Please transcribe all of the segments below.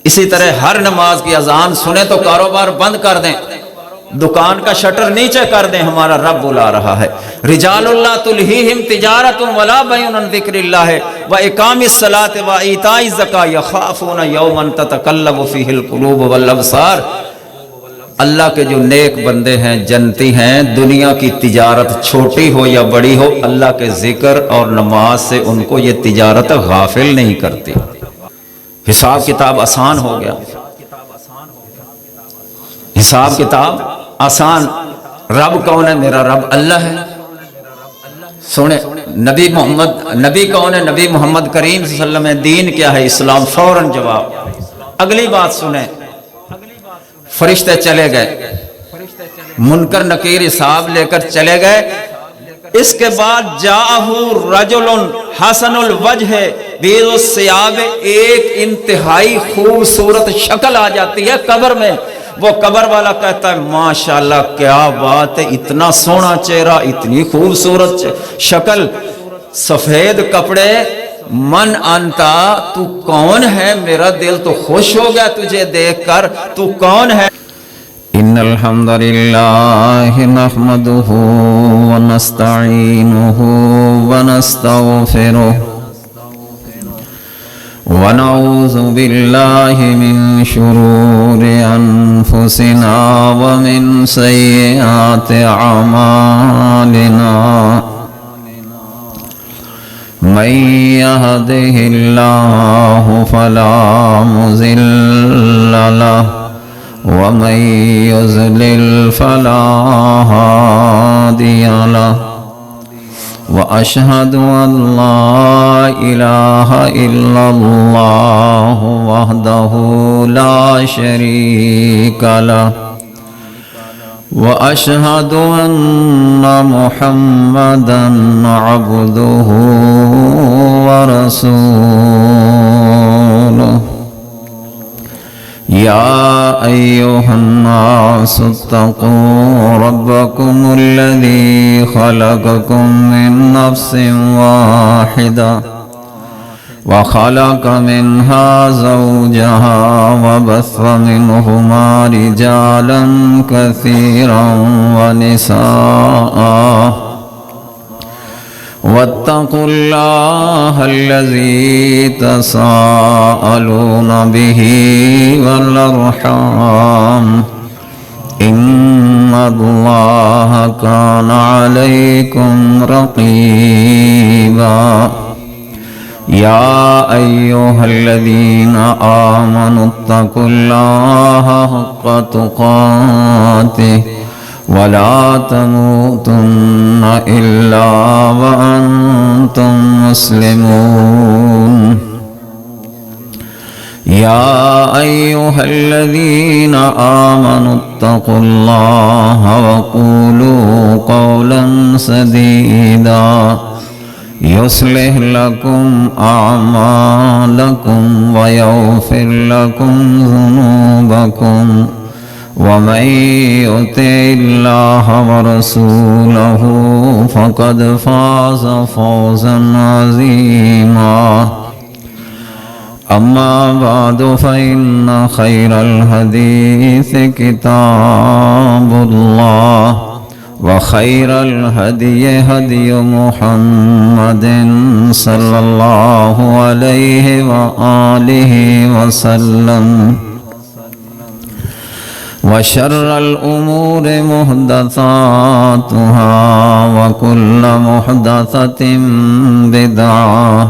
اسی طرح ہر نماز کی اذان سنیں تو کاروبار بند کر دیں، دکان کا شٹر نیچے کر دیں، ہمارا رب بلا رہا ہے۔ رجال اللہ تلہیہم تجارت ولا بیع عن ذکر اللہ واقام الصلاۃ وایتاء الزکاۃ یخافون یوما تتقلب فیہ القلوب والابصار۔ اللہ کے جو نیک بندے ہیں، جنتی ہیں، دنیا کی تجارت چھوٹی ہو یا بڑی ہو، اللہ کے ذکر اور نماز سے ان کو یہ تجارت غافل نہیں کرتی۔ حساب کتاب آسان ہو گیا، حساب کتاب آسان۔ رب کون ہے؟ میرا رب اللہ ہے۔ سنیں، نبی کون ہے؟ نبی محمد کریم صلی اللہ علیہ وسلم۔ دین کیا ہے؟ اسلام۔ فوراً جواب۔ اگلی بات سنیں، فرشتے چلے گئے، منکر نکیر حساب لے کر چلے گئے۔ اس کے بعد جاءہ رجل حسن الوجہ بیض الثیاب، ایک انتہائی خوبصورت شکل آ جاتی ہے قبر میں۔ وہ قبر والا کہتا ہے ماشاءاللہ کیا بات ہے، اتنا سونا چہرہ، اتنی خوبصورت شکل، سفید کپڑے، من انتا، تو کون ہے؟ میرا دل تو خوش ہو گیا تجھے دیکھ کر، تو کون ہے؟ ان الحمد للہ نحمده ونستعینه ونستغفره ونعوذ باللہ من شرور انفسنا ومن سیئات اعمالنا من يهده الله فلا مضل له ومن يضلل فلا هادي له وأشهد أن لا إله إلا الله وحده لا شريك له وأشهد أن محمدا عبده ورسوله يا أيها الناس اتقوا ربكم الذي خلقكم من نفس واحدة وخلق منها زوجها وبث منهما رجالا كثيرا ونساء واتقوا الله الذي تساءلون به والأرحام إن الله كان عليكم رقيبا يا أيها الذين آمنوا اتقوا الله حق تقاته ولا تموتن إلا وأنتم مسلمون يا أيها الذين آمنوا اتقوا الله وقولوا قولا سديدا يصلح لكم أعمالكم ويغفر لكم ذنوبكم ومن يطع الله ورسوله فقد فاز فوزا عظيما أما بعد فإن خير الحديث كتاب الله وخير الهدي هدي محمد صلى الله عليه وآله وسلم وشر الأمور محدثاتها وكل محدثة بدعة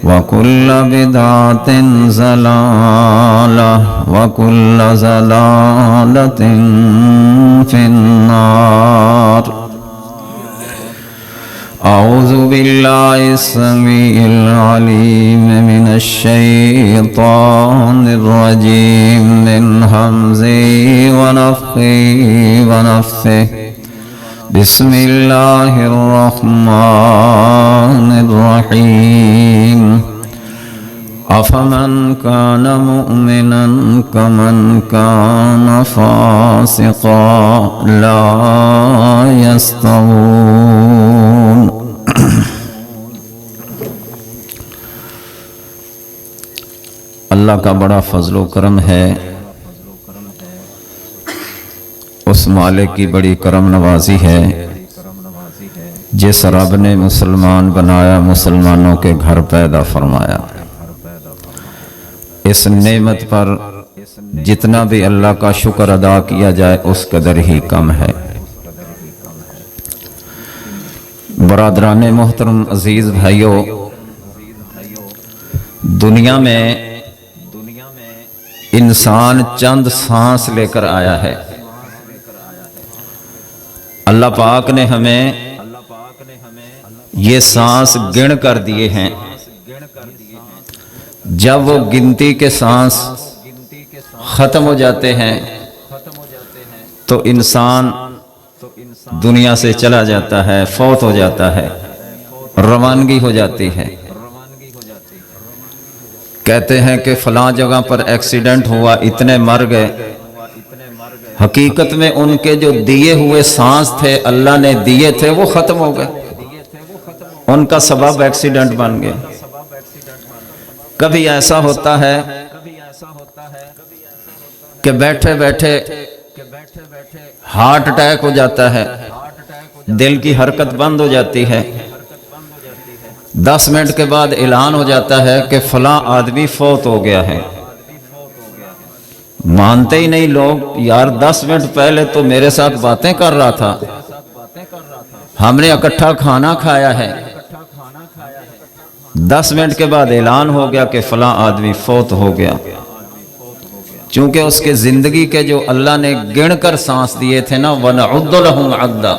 وكل بدعة ضلالة وكل ضلالة في النار أعوذ بالله السميع العليم من الشيطان الرجيم من همزه ونفخه ونفثه بسم الله الرحمن الرحيم أفمن كان مؤمنا كمن كان فاسقا لا يستوون اللہ کا بڑا فضل و کرم ہے، اس مالک کی بڑی کرم نوازی ہے جس رب نے مسلمان بنایا، مسلمانوں کے گھر پیدا فرمایا۔ اس نعمت پر جتنا بھی اللہ کا شکر ادا کیا جائے اس قدر ہی کم ہے۔ برادران محترم، عزیز بھائیو، دنیا میں انسان چند سانس لے کر آیا ہے۔ اللہ پاک نے ہمیں یہ سانس گن کر دیے ہیں۔ جب وہ گنتی کے سانس ختم ہو جاتے ہیں تو انسان دنیا سے چلا جاتا ہے، فوت ہو جاتا ہے، روانگی ہو جاتی ہے۔ کہتے ہیں کہ فلاں جگہ پر ایکسیڈنٹ ہوا، اتنے مر گئے۔ حقیقت میں ان کے جو دیے ہوئے سانس تھے، اللہ نے دیے تھے، وہ ختم ہو گئے، ان کا سبب ایکسیڈنٹ بن گئے۔ کبھی ایسا ہوتا ہے کہ بیٹھے بیٹھے ہارٹ اٹیک ہو جاتا ہے، دل کی حرکت بند ہو جاتی ہے، 10 منٹ کے بعد اعلان ہو جاتا ہے کہ فلاں آدمی فوت ہو گیا ہے۔ مانتے ہی نہیں لوگ، یار 10 منٹ پہلے تو میرے ساتھ باتیں کر رہا تھا، ہم نے اکٹھا کھانا کھایا ہے، 10 منٹ کے بعد اعلان ہو گیا کہ فلاں آدمی فوت ہو گیا۔ چونکہ اس کے زندگی کے جو اللہ نے گن کر سانس دیے تھے نا، وَنَعُدُّ لَهُمْ عَدًّا،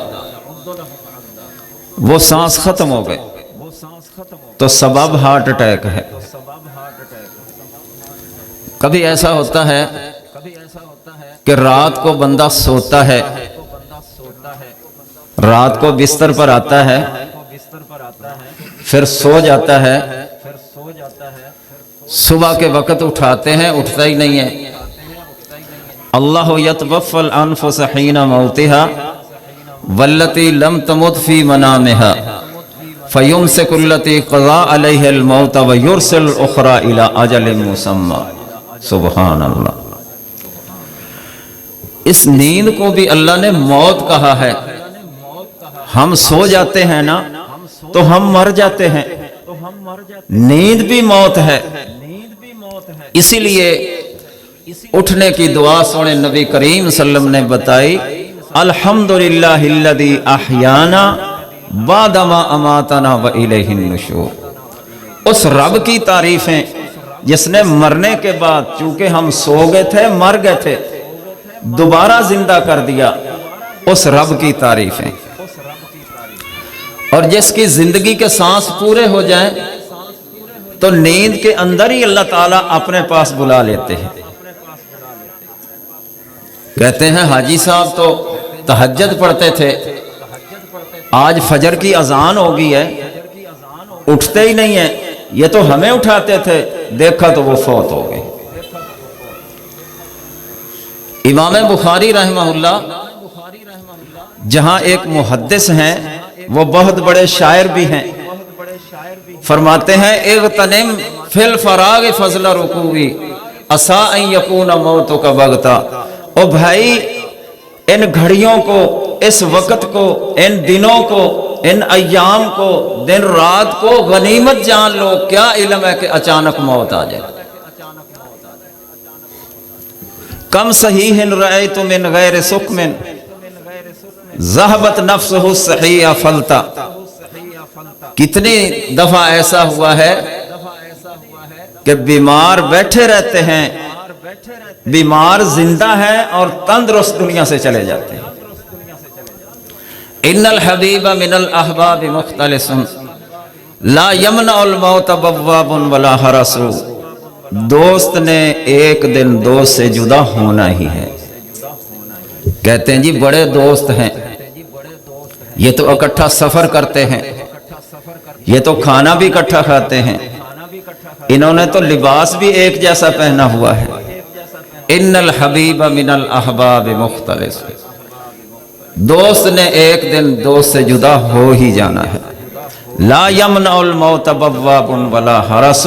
وہ سانس ختم ہو گئے، تو سبب ہارٹ اٹیک ہے۔ کبھی ایسا ہوتا ہے کہ رات کو بندہ سوتا ہے، رات کو بستر پر آتا ہے، پھر سو جاتا ہے، صبح کے وقت اٹھاتے ہیں، اٹھتا ہی نہیں ہے۔ اللہ یتوفی الانفس حین موتها والتی لم تمت فی منامها فیمسک التی قضا علیہ الموت ویرسل الاخرى الی اجل مسمى۔ سبحان اللہ۔ اس نیند کو بھی اللہ نے موت کہا ہے۔ ہم سو جاتے ہیں نا تو ہم مر جاتے ہیں، نیند بھی موت ہے۔ اسی لیے اٹھنے کی دعا سونے نبی کریم صلی اللہ علیہ وسلم نے بتائی، الحمدللہ الذی احیانا بعد ما اماتنا والیہ النشور۔ اس رب کی تعریفیں جس نے مرنے کے بعد، چونکہ ہم سو گئے تھے، مر گئے تھے، دوبارہ زندہ کر دیا، اس رب کی تعریفیں۔ اور جس کی زندگی کے سانس پورے ہو جائیں تو نیند کے اندر ہی اللہ تعالیٰ اپنے پاس بلا لیتے ہیں۔ کہتے ہیں حاجی صاحب تو تہجد پڑھتے تھے، آج فجر کی اذان ہو گئی ہے، اٹھتے ہی نہیں ہیں، یہ تو ہمیں اٹھاتے تھے، دیکھا تو وہ فوت ہو گئے۔ امام بخاری رحمہ اللہ جہاں ایک محدث ہیں، وہ بہت بڑے شاعر بھی ہیں، فرماتے ہیں اغتنم فی الفراغ فضل رکوعی عسیٰ ان یکون موتک بغتہ۔ او بھائی، ان گھڑیوں کو، اس وقت کو، ان دنوں کو، ان ایام کو، دن رات کو غنیمت جان لو، کیا علم ہے کہ اچانک موت آ جائے۔ کم صحیح رأیت من غیر سقم ذہبت نفسہ الصحیح فلتا۔ کتنی دفعہ ایسا ہوا ہے کہ بیمار بیٹھے رہتے ہیں، بیمار زندہ ہے اور تندرست دنیا سے چلے جاتے ہیں۔ ان الحبیب من الاحباب مختلس لا یمنع الموت بواب ولا حرس۔ دوست نے ایک دن دوست سے جدا ہونا ہی ہے۔ کہتے ہیں جی بڑے دوست ہیں، یہ تو اکٹھا سفر کرتے ہیں، یہ تو کھانا بھی اکٹھا کھاتے ہیں، انہوں نے تو لباس بھی ایک جیسا پہنا ہوا ہے۔ ان الحبیب من الاحباب مختلس، دوست نے ایک دن دوست سے جدا ہو ہی جانا ہے۔ لا یمنع الموت بواب ولا حرس،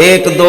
1 2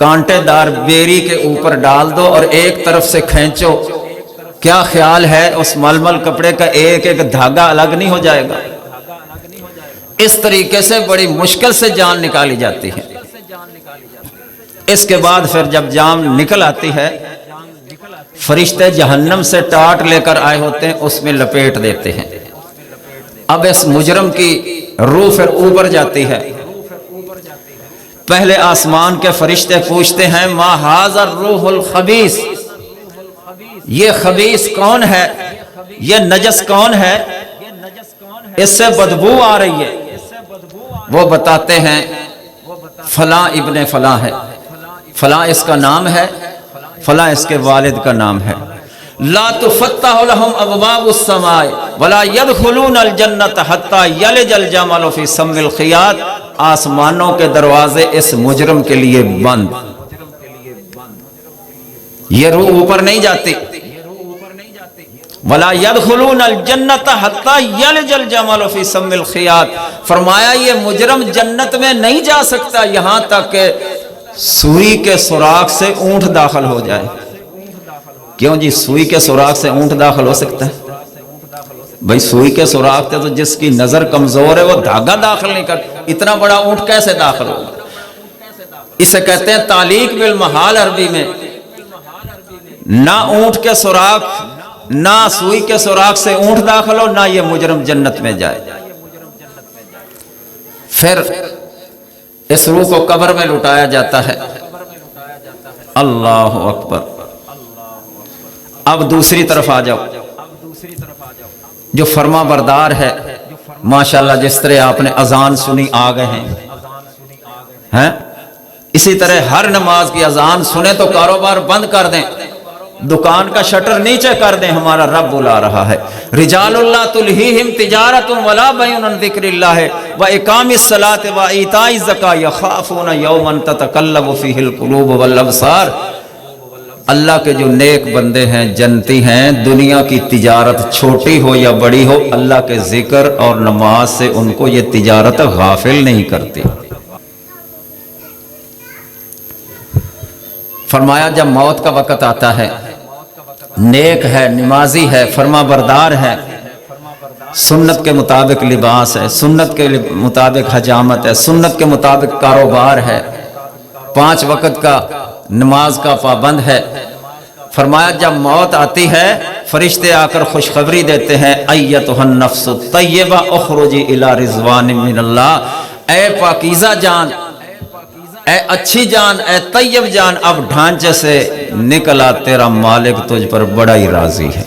کانٹے دار بیری کے اوپر ڈال دو اور ایک طرف سے کھینچو، کیا خیال ہے اس ململ کپڑے کا ایک ایک دھاگا الگ نہیں ہو جائے گا؟ اس طریقے سے بڑی مشکل سے جان نکالی جاتی ہے۔ اس کے بعد پھر جب جان نکل آتی ہے، فرشتے جہنم سے ٹاٹ لے کر آئے ہوتے ہیں، اس میں لپیٹ دیتے ہیں۔ اب اس مجرم کی روح پھر اوپر جاتی ہے۔ پہلے آسمان کے فرشتے پوچھتے ہیں ما ھذا الروح الخبیث، یہ خبیث کون ہے، یہ نجس کون ہے، اس سے بدبو آ رہی ہے۔ وہ بتاتے ہیں فلاں ابن فلاں ہے، فلاں اس کا نام ہے، فلاں اس کے والد کا نام ہے۔ لا تفتح لهم ابواب السماء ولا يدخلون الجنة حتى يلج الجمل في سم الخياط، آسمانوں کے دروازے اس مجرم کے لیے بند۔ یہ روح اوپر نہیں جاتی۔ ولا يدخلون الجنة حتى يلج الجمل في سم الخياط، فرمایا یہ مجرم جنت میں نہیں جا سکتا یہاں تک کہ سوئی کے سوراخ سے اونٹ داخل ہو جائے۔ کیوں جی، سوئی کے سوراخ سے اونٹ داخل ہو سکتا ہے؟ بھئی سوئی کے سوراخ سے تو جس کی نظر کمزور ہے وہ دھاگا داخل نہیں کر، اتنا بڑا اونٹ کیسے داخل ہوگا؟ اسے کہتے ہیں تعلیق بالمحال عربی میں، نہ اونٹ کے سوراخ نہ سوئی کے سوراخ سے اونٹ داخل ہو، نہ یہ مجرم جنت میں جائے۔ پھر اس روح کو قبر میں لٹایا جاتا ہے۔ اللہ اکبر۔ اب دوسری طرف آ جاؤ، جو فرما بردار ہے، ماشاءاللہ جس طرح آپ نے اذان سنی آ گئے ہیں، اسی طرح ہر نماز کی اذان سنیں تو کاروبار بند کر دیں، دکان کا شٹر نیچے کر دیں، ہمارا رب بلا رہا ہے۔ رجال اللہ تلہیہم تجارت ولا بیع عن ذکر اللہ واقام الصلاۃ وایتاء الزکاۃ یخافون یوما تتقلب فیہ القلوب والابصار۔ اللہ کے جو نیک بندے ہیں، جنتی ہیں، دنیا کی تجارت چھوٹی ہو یا بڑی ہو، اللہ کے ذکر اور نماز سے ان کو یہ تجارت غافل نہیں کرتی۔ فرمایا جب موت کا وقت آتا ہے، نیک ہے، نمازی ہے، فرما بردار ہے، سنت کے مطابق لباس ہے، سنت کے مطابق حجامت ہے، سنت کے مطابق کاروبار ہے، 5 وقت کا نماز کا پابند ہے۔ فرمایا جب موت آتی ہے، فرشتے آ کر خوشخبری دیتے ہیں ایتھا النفس الطیبہ اخرجی الی رضوان من اللہ، اے پاکیزہ جان، اے اچھی جان، اے طیب جان، اب ڈھانچے سے نکلا، تیرا مالک تجھ پر بڑا ہی راضی ہے،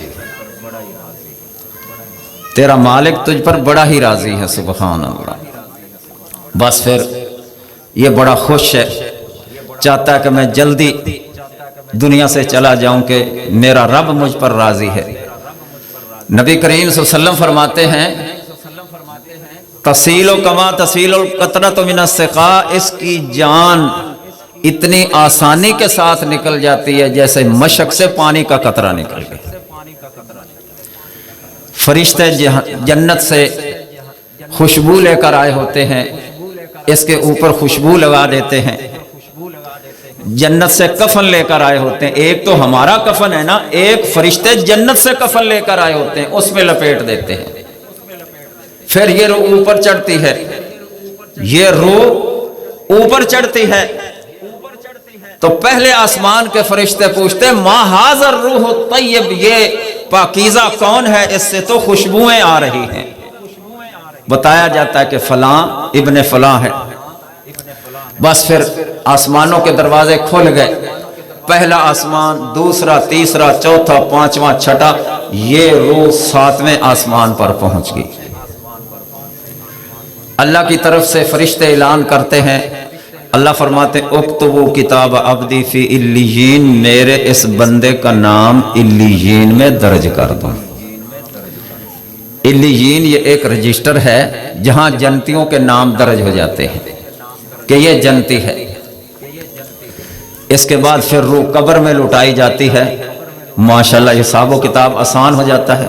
تیرا مالک تجھ پر بڑا ہی راضی ہے، سبحان اللہ۔ بس پھر یہ بڑا خوش ہے، چاہتا ہے کہ میں جلدی دنیا سے چلا جاؤں کہ میرا رب مجھ پر راضی ہے۔ نبی کریم صلی اللہ علیہ وسلم فرماتے ہیں تسیل کما تسیل القطرۃ من السقاء، اس کی جان اتنی آسانی کے ساتھ نکل جاتی ہے جیسے مشک سے پانی کا قطرہ نکل گیا۔ فرشتے جنت سے خوشبو لے کر آئے ہوتے ہیں، اس کے اوپر خوشبو لگا دیتے ہیں۔ جنت سے کفن لے کر آئے ہوتے ہیں، ایک تو ہمارا کفن ہے نا، ایک فرشتے جنت سے کفن لے کر آئے ہوتے ہیں، اس میں لپیٹ دیتے ہیں۔ پھر یہ روح اوپر چڑھتی ہے، یہ روح اوپر چڑھتی ہے تو پہلے آسمان کے فرشتے پوچھتے ما ھذا الروح الطیب، یہ پاکیزہ کون ہے، اس سے تو خوشبوئیں آ رہی ہیں۔ بتایا جاتا ہے کہ فلاں ابن فلاں ہے۔ بس پھر آسمانوں کے دروازے کھل گئے، پہلا آسمان، دوسرا، تیسرا، چوتھا، پانچواں، چھٹا، یہ روح 7ویں آسمان پر پہنچ گئی۔ اللہ کی طرف سے فرشتے اعلان کرتے ہیں، اللہ فرماتے اکتبوا کتاب عبدی فی علیین، میرے اس بندے کا نام علیین میں درج کر دو۔ علیین یہ ایک رجسٹر ہے جہاں جنتیوں کے نام درج ہو جاتے ہیں کہ یہ جنتی ہے۔ اس کے بعد پھر روح قبر میں لٹائی جاتی ہے، ماشاءاللہ حساب و کتاب آسان ہو جاتا ہے۔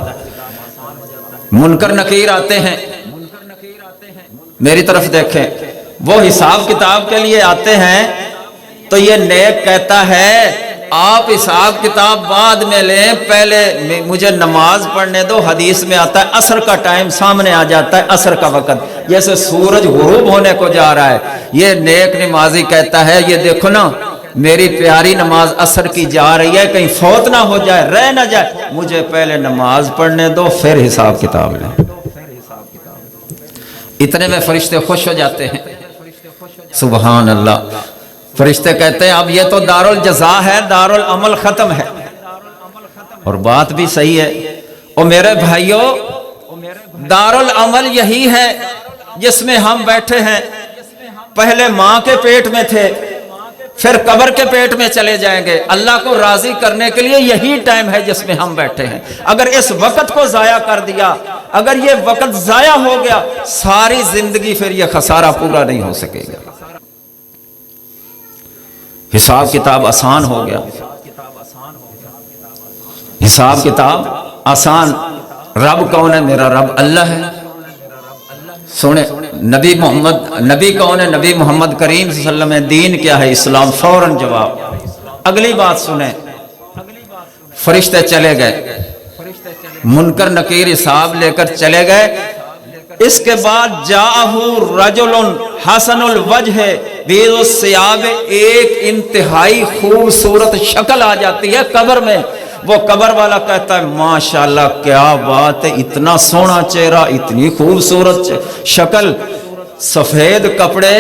منکر نکیر آتے ہیں، میری طرف دیکھیں، وہ حساب کتاب کے لیے آتے ہیں تو یہ نیک کہتا ہے آپ حساب کتاب بعد میں لیں، پہلے مجھے نماز پڑھنے دو۔ حدیث میں آتا ہے عصر کا ٹائم سامنے آ جاتا ہے، عصر کا وقت جیسے سورج غروب ہونے کو جا رہا ہے، یہ نیک نمازی کہتا ہے یہ دیکھو نا میری پیاری نماز عصر کی جا رہی ہے، کہیں فوت نہ ہو جائے، رہ نہ جائے، مجھے پہلے نماز پڑھنے دو پھر حساب کتاب لیں۔ اتنے میں فرشتے خوش ہو جاتے ہیں، سبحان اللہ۔ فرشتے کہتے ہیں اب یہ تو دار الجزا ہے، دار العمل ختم ہے۔ اور بات بھی صحیح ہے۔ اور میرے بھائیوں، دار العمل یہی ہے جس میں ہم بیٹھے ہیں۔ پہلے ماں کے پیٹ میں تھے، پھر قبر کے پیٹ میں چلے جائیں گے۔ اللہ کو راضی کرنے کے لیے یہی ٹائم ہے جس میں ہم بیٹھے ہیں۔ اگر اس وقت کو ضائع کر دیا، اگر یہ وقت ضائع ہو گیا، ساری زندگی پھر یہ خسارہ پورا نہیں ہو سکے گا۔ حساب کتاب آسان ہو گیا، حساب کتاب آسان۔ رب کون ہے؟ میرا رب اللہ ہے۔ سنیں نبی کون ہے؟ نبی محمد کریم صلی اللہ علیہ وسلم۔ دین کیا ہے؟ اسلام۔ فوراً جواب۔ اگلی بات سنیں، فرشتے چلے گئے، منکر نکیر حساب لے کر چلے گئے۔ اس کے بعد جاءہ رجل حسن الوجہ بیض الثیاب، ایک انتہائی خوبصورت شکل آ جاتی ہے قبر میں۔ وہ قبر والا کہتا ہے ماشاءاللہ کیا بات ہے، اتنا سونا چہرہ، اتنی خوبصورت شکل، سفید کپڑے،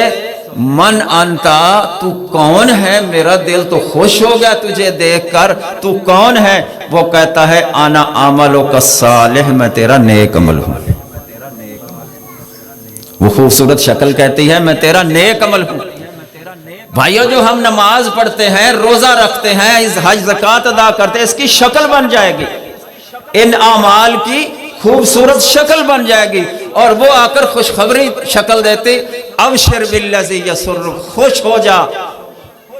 من انتا، تو کون ہے؟ میرا دل تو خوش ہو گیا تجھے دیکھ کر، تو کون ہے؟ وہ کہتا ہے انا عملک الصالح، میں تیرا نیک عمل ہوں۔ وہ خوبصورت شکل کہتی ہے میں تیرا نیک عمل ہوں۔ بھائیو، جو ہم نماز پڑھتے ہیں، روزہ رکھتے ہیں، حج زکوٰۃ ادا کرتے ہیں، اس کی شکل بن جائے گی، ان اعمال کی خوبصورت شکل بن جائے گی۔ اور وہ آ کر خوشخبری شکل دیتی، ابشر بالذی یسر، خوش ہو جا،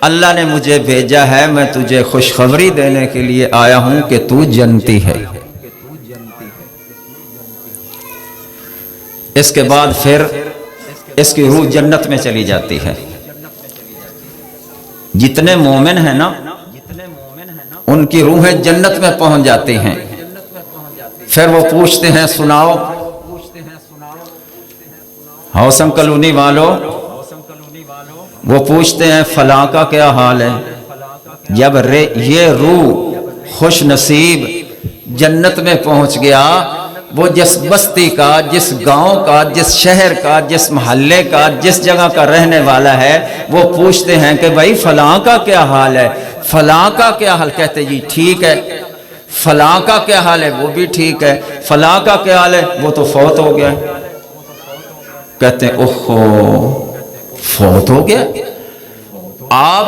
اللہ نے مجھے بھیجا ہے، میں تجھے خوشخبری دینے کے لیے آیا ہوں کہ تو جنتی ہے۔ اس کے بعد پھر اس کی روح جنت میں چلی جاتی ہے۔ جتنے مومن ہیں نا ان کی روحیں جنت میں پہنچ جاتی ہیں۔ پھر وہ پوچھتے ہیں سناؤ ہاؤسنگ کالونی والوں، وہ پوچھتے ہیں فلاں کا کیا حال ہے؟ جب یہ روح خوش نصیب جنت میں پہنچ گیا، وہ جس بستی کا، جس گاؤں کا، جس شہر کا، جس محلے کا، جس جگہ کا رہنے والا ہے، وہ پوچھتے ہیں کہ بھائی فلاں کا کیا حال ہے؟ فلاں کا کیا حال؟ کہتے جی ٹھیک ہے۔ فلاں کا کیا حال ہے؟ وہ بھی ٹھیک ہے۔ فلاں کا کیا حال ہے؟ وہ تو فوت ہو گیا۔ کہتے ہیں اوہو، فوت ہو گیا؟ آپ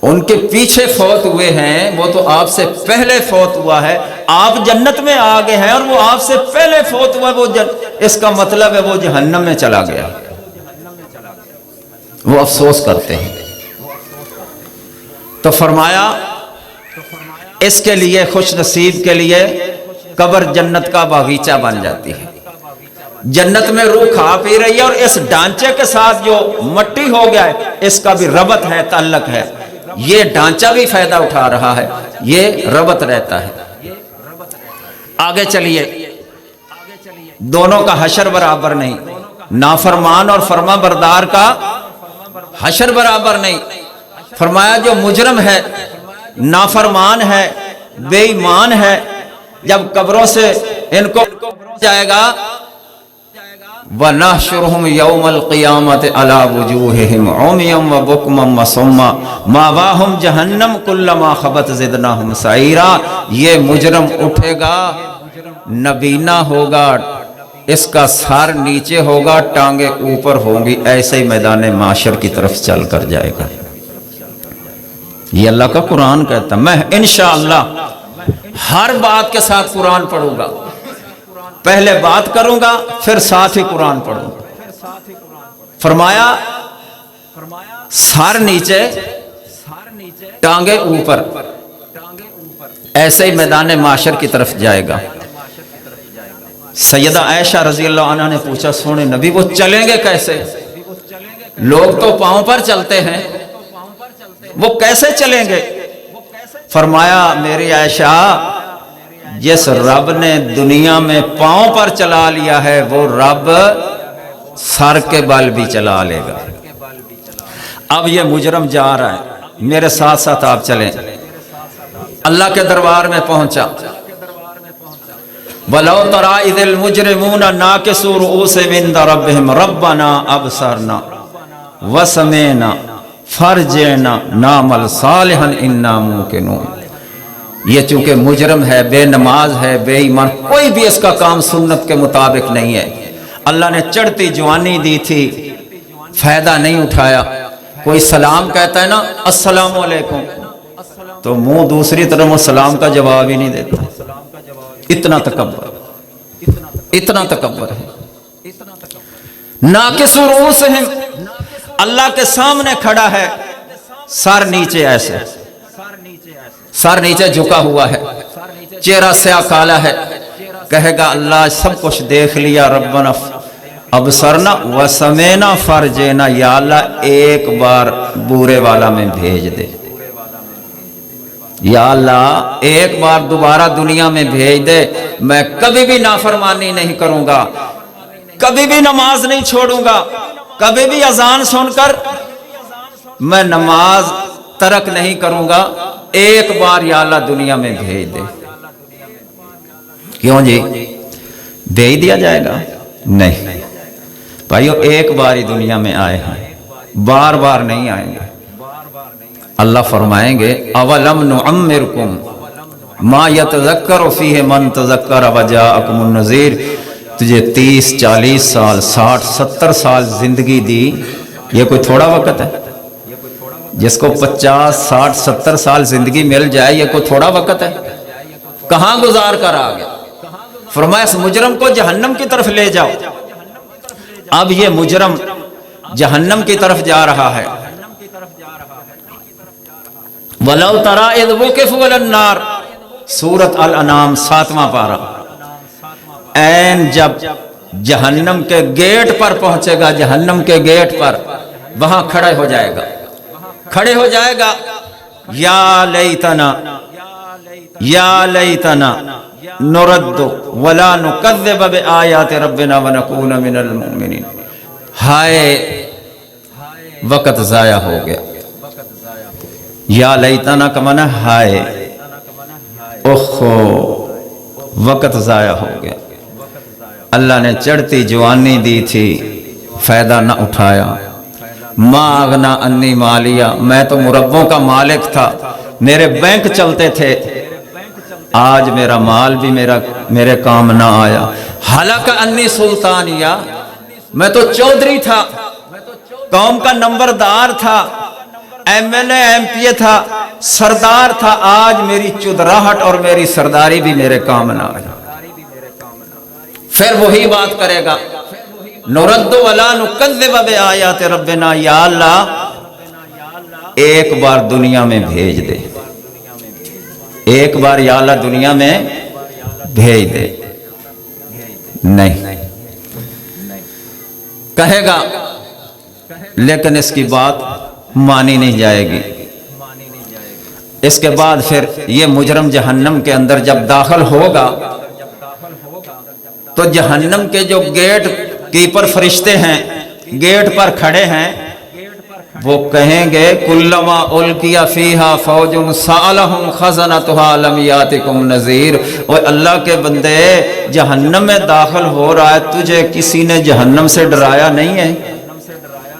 ان کے پیچھے فوت ہوئے ہیں، وہ تو آپ سے پہلے فوت ہوا ہے، آپ جنت میں آ گئے ہیں اور وہ آپ سے پہلے فوت ہوا ہے، اس کا مطلب ہے وہ جہنم میں چلا گیا۔ وہ افسوس کرتے ہیں۔ تو فرمایا اس کے لیے، خوش نصیب کے لیے، قبر جنت کا باغیچہ بن جاتی ہے۔ جنت میں روح کھا پی رہی ہے، اور اس ڈھانچے کے ساتھ جو مٹی ہو گیا ہے، اس کا بھی ربط ہے، تعلق ہے۔ یہ ڈھانچہ بھی فائدہ اٹھا رہا ہے، یہ ربط رہتا ہے۔ آگے چلیے، دونوں کا حشر برابر نہیں، نافرمان اور فرما بردار کا حشر برابر نہیں۔ فرمایا جو مجرم ہے، نافرمان ہے، بے ایمان ہے، جب قبروں سے ان کو جائے گا، وَنَحْشُرُهُمْ يَوْمَ الْقِيَامَةِ عَلَى وُجُوهِهِمْ عُمْيًا وَبُكْمًا وَصُمًّا مَأْوَاهُمْ جَهَنَّمُ كُلَّمَا خَبَتْ زِدْنَاهُمْ سَعِيرًا۔ یہ مجرم اٹھے گا، نبینا ہوگا، اس کا سر نیچے ہوگا، ٹانگیں اوپر ہوں گی، ایسے ہی میدان معاشر کی طرف چل کر جائے گا۔ یہ اللہ کا قرآن کہتا ہے۔ میں انشاءاللہ ہر بات کے ساتھ قرآن پڑھوں گا، پہلے بات کروں گا پھر ساتھ ہی قرآن پڑھوں گا۔ فرمایا سر نیچے، ٹانگیں اوپر، ایسے ہی میدان معاشر کی طرف جائے گا۔ سیدہ عائشہ رضی اللہ عنہ نے پوچھا سونے نبی وہ چلیں گے کیسے؟ لوگ تو پاؤں پر چلتے ہیں، وہ کیسے چلیں گے؟ فرمایا میری عائشہ جس رب نے دنیا میں پاؤں پر چلا لیا ہے وہ رب سر کے بل بھی چلا لے گا۔ اب یہ مجرم جا رہا ہے، میرے ساتھ ساتھ آپ چلیں۔ اللہ کے دربار میں پہنچا، وَلَوْ تَرَىٰ إِذِ الْمُجْرِمُونَ نَاكِسُو رُءُوسِهِمْ عِندَ رَبِّهِمْ رَبَّنَا أَبْصَرْنَا وَسَمِعْنَا فَارْجِعْنَا نَعْمَلْ صَالِحًا إِنَّا مُوقِنُونَ۔ یہ چونکہ مجرم ہے، بے نماز ہے، بے ایمان، کوئی بھی اس کا کام سنت کے مطابق نہیں ہے۔ اللہ نے چڑھتی جوانی دی تھی، فائدہ نہیں اٹھایا۔ کوئی سلام کہتا ہے نا السلام علیکم، تو منہ دوسری طرف سلام کا جواب ہی نہیں دیتا۔ اتنا تکبر، اتنا تکبر ہے۔ ناقص رؤوسہم، اللہ کے سامنے کھڑا ہے، سر نیچے ایسے، سر نیچے جھکا ہوا ہے، چہرہ سیاہ کالا ہے، کہے گا اللہ سب کچھ دیکھ لیا، ربنا ابصرنا وسمعنا فرجنا، یا اللہ ایک بار بورے والا میں بھیج دے، یا اللہ ایک بار دوبارہ دنیا میں بھیج دے، میں کبھی بھی نافرمانی نہیں کروں گا، کبھی بھی نماز نہیں چھوڑوں گا، کبھی بھی اذان سن کر میں نماز ترک نہیں کروں گا، ایک بار یا اللہ دنیا میں بھیج دے۔ کیوں جی بھیج دیا جائے گا؟ نہیں بھائیو، ایک بار ہی دنیا میں آئے ہیں، بار بار نہیں آئیں گے۔ اللہ فرمائیں گے اولم نعمرکم ما یتذکر فیہ من تذکر وجاءکم النذیر، تجھے 30 40 سال 60 70 سال زندگی دی، یہ کوئی تھوڑا وقت ہے؟ جس کو 50 60 70 سال زندگی مل جائے یہ کوئی تھوڑا وقت ہے؟ کہاں گزار کر آ گیا؟ فرمایا اس مجرم کو جہنم کی طرف لے جاؤ۔ اب یہ مجرم جہنم کی طرف جا رہا ہے۔ وَلَوْ تَرَىٰ إِذْ وُقِفُوا عَلَى النَّارِ، سورۃ الانعام 7واں پارہ، جب جہنم کے گیٹ پر پہنچے گا، جہنم کے گیٹ پر وہاں کھڑے ہو جائے گا، کھڑے ہو جائے گا، یا لیتنا یا لیتنا نرد ولا نکذب بآیات ربنا ونکون من المؤمنین، ہائے وقت ضائع ہو گیا۔ یا لیتنا کا معنی ہائے، اوہو وقت ضائع ہو گیا، اللہ نے چڑھتی جوانی دی تھی، فائدہ نہ اٹھایا۔ ما اغنا انی مالیہ، میں تو مربوں کا مالک تھا، میرے بینک چلتے تھے، آج میرا مال بھی میرے کام نہ آیا۔ حلق انی سلطانیہ، میں تو چودھری تھا، قوم کا نمبردار تھا، M L A M P A تھا، سردار تھا، آج میری چودراہٹ اور میری سرداری بھی میرے کام نہ آئی۔ پھر وہی بات کرے گا، نرد ولا نکذب بآیات ربنا، یا اللہ ایک بار دنیا میں بھیج دے، ایک بار یا اللہ دنیا میں بھیج دے۔ نہیں کہے گا، لیکن اس کی بات مانی نہیں جائے گی۔ اس کے بعد پھر یہ مجرم جہنم کے اندر جب داخل ہوگا تو جہنم کے جو گیٹ کیپر فرشتے ہیں، گیٹ پر کھڑے ہیں، وہ کہیں گے کلما القی فیہا فوج سألہم خزنتہا لم یاتکم نذیر، اور اللہ کے بندے جہنم میں داخل ہو رہا ہے، تجھے کسی نے جہنم سے ڈرایا نہیں ہے،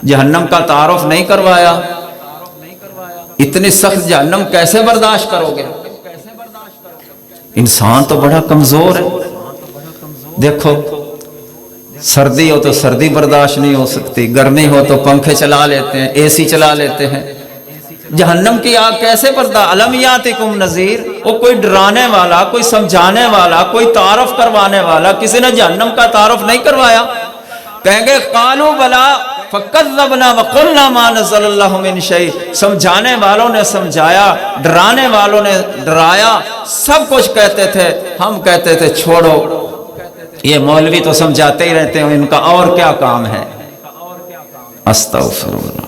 جہنم کا تعارف نہیں کروایا، اتنی سخت جہنم کیسے برداشت کرو گے؟ انسان تو بڑا کمزور ہے۔ دیکھو سردی ہو تو سردی برداشت نہیں ہو سکتی، گرمی ہو تو پنکھے چلا لیتے ہیں، اے سی چلا لیتے ہیں، جہنم کی آگ کیسے برداشت؟ الم یاتکم نذیر، وہ کوئی ڈرانے والا، کوئی سمجھانے والا، کوئی تعارف کروانے والا، کسی نے جہنم کا تعارف نہیں کروایا؟ کہیں گے قالوا بلا فکذبنا وقلنا ما نزل اللہ من شیء، سمجھانے والوں نے سمجھایا، ڈرانے والوں نے ڈرایا، سب کچھ کہتے تھے، ہم کہتے تھے چھوڑو، یہ مولوی تو سمجھاتے ہی رہتے ہیں، ان کا اور کیا کام ہے؟ استغفر اللہ۔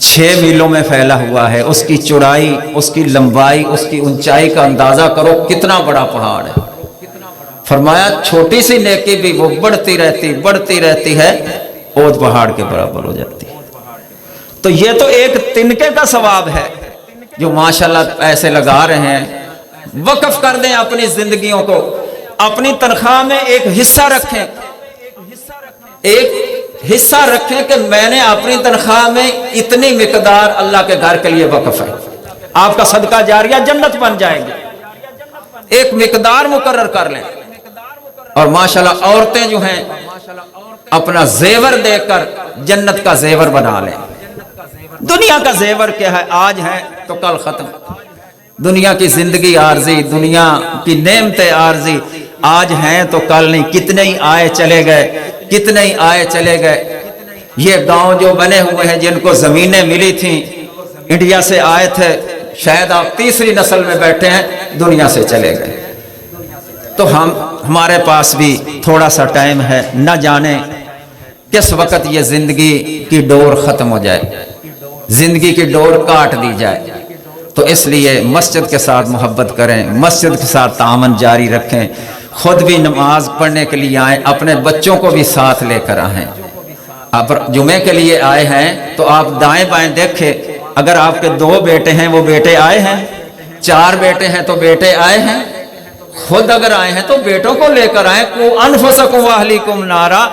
6 میلوں میں پھیلا ہوا ہے، اس کی چوڑائی، اس کی لمبائی، اس کی اونچائی کا اندازہ کرو کتنا بڑا پہاڑ ہے۔ فرمایا چھوٹی سی نیکی بھی وہ بڑھتی رہتی ہے، اود پہاڑ کے برابر ہو جاتی ہے۔ تو یہ تو ایک تنکے کا ثواب ہے جو ماشاءاللہ پیسے لگا رہے ہیں۔ وقف کر دیں اپنی زندگیوں کو، اپنی تنخواہ میں ایک حصہ رکھیں، کہ میں نے اپنی تنخواہ میں اتنی مقدار اللہ کے گھر کے لیے وقف ہے، آپ کا صدقہ جاریہ جنت بن جائے گی۔ ایک مقدار مقرر کر لیں، اور ماشاءاللہ عورتیں جو ہیں اپنا زیور دے کر جنت کا زیور بنا لیں۔ دنیا کا زیور کیا ہے؟ آج ہے تو کل ختم۔ دنیا کی زندگی عارضی، دنیا کی نعمتیں عارضی، آج ہیں تو کل نہیں۔ کتنے ہی آئے چلے گئے۔ یہ گاؤں جو بنے ہوئے ہیں، جن کو زمینیں ملی تھیں، انڈیا سے آئے تھے، شاید آپ تیسری نسل میں بیٹھے ہیں، دنیا سے چلے گئے۔ تو ہمارے پاس بھی تھوڑا سا ٹائم ہے، نہ جانے کس وقت یہ زندگی کی ڈور ختم ہو جائے، زندگی کی ڈور کاٹ دی جائے۔ تو اس لیے مسجد کے ساتھ محبت کریں، مسجد کے ساتھ تعاون جاری رکھیں، خود بھی نماز پڑھنے کے لیے آئیں، اپنے بچوں کو بھی ساتھ لے کر آئیں۔ آپ جمعے کے لیے آئے ہیں تو آپ دائیں بائیں دیکھیں، اگر آپ کے 2 بیٹے ہیں وہ بیٹے آئے ہیں، 4 بیٹے ہیں تو بیٹے آئے ہیں، خود اگر آئے ہیں تو بیٹوں کو لے کر آئیں۔ قُوا أَنفُسَكُمْ وَأَهْلِيكُمْ نَارًا،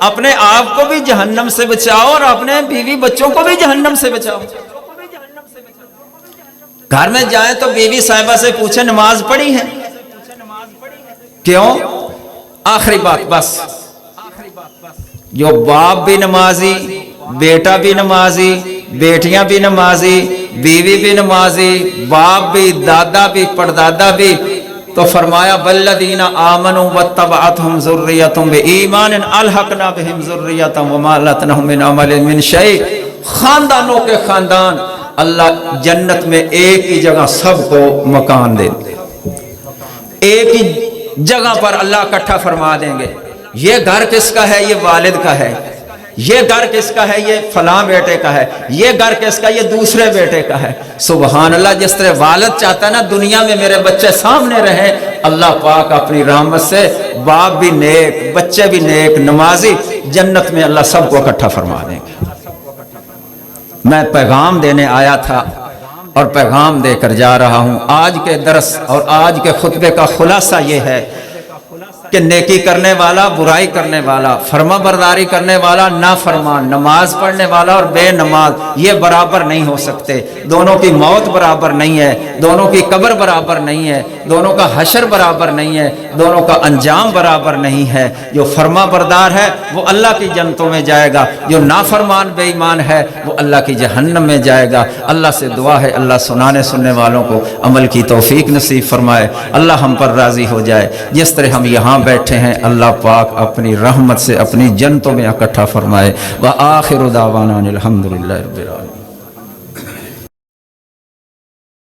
اپنے آپ کو بھی جہنم سے بچاؤ اور اپنے بیوی بچوں کو بھی جہنم سے بچاؤ۔ گھر میں جائیں تو بیوی صاحبہ سے پوچھیں نماز پڑھی ہے؟ کیوں؟ آخری بات بس، جو باپ بھی نمازی، بیٹا بھی نمازی، بیٹیاں بھی نمازی، بیوی بھی نمازی، باپ بھی، دادا بھی، پردادا بھی، تو فرمایا والذین آمنوا واتبعتهم ذریتهم بایمان الحقنا بهم ذریتهم وما لتنهم من عمل من شیء۔ خاندانوں کے خاندان اللہ جنت میں ایک ہی جگہ سب کو مکان دے دیں، ایک ہی جگہ پر اللہ اکٹھا فرما دیں گے۔ یہ گھر کس کا ہے؟ یہ والد کا ہے۔ یہ گھر کس کا ہے؟ یہ فلاں بیٹے کا ہے۔ یہ گھر کس کا؟ یہ دوسرے بیٹے کا ہے۔ سبحان اللہ، جس طرح والد چاہتا ہے نا دنیا میں میرے بچے سامنے رہیں، اللہ پاک اپنی رحمت سے باپ بھی نیک، بچے بھی نیک، نمازی، جنت میں اللہ سب کو اکٹھا فرما دیں گے۔ میں پیغام دینے آیا تھا اور پیغام دے کر جا رہا ہوں۔ آج کے درس اور آج کے خطبے کا خلاصہ یہ ہے کہ نیکی کرنے والا، برائی کرنے والا، فرما برداری کرنے والا، نافرمان، نماز پڑھنے والا اور بے نماز، یہ برابر نہیں ہو سکتے۔ دونوں کی موت برابر نہیں ہے، دونوں کی قبر برابر نہیں ہے، دونوں کا حشر برابر نہیں ہے، دونوں کا انجام برابر نہیں ہے۔ جو فرما بردار ہے وہ اللہ کی جنتوں میں جائے گا، جو نافرمان بے ایمان ہے وہ اللہ کی جہنم میں جائے گا۔ اللہ سے دعا ہے اللہ سنانے سننے والوں کو عمل کی توفیق نصیب فرمائے، اللہ ہم پر راضی ہو جائے۔ جس طرح ہم یہاں بیٹھے ہیں اللہ پاک اپنی رحمت سے اپنی جنتوں میں اکٹھا فرمائے۔ وآخر دعوانا الحمدللہ رب العالمین۔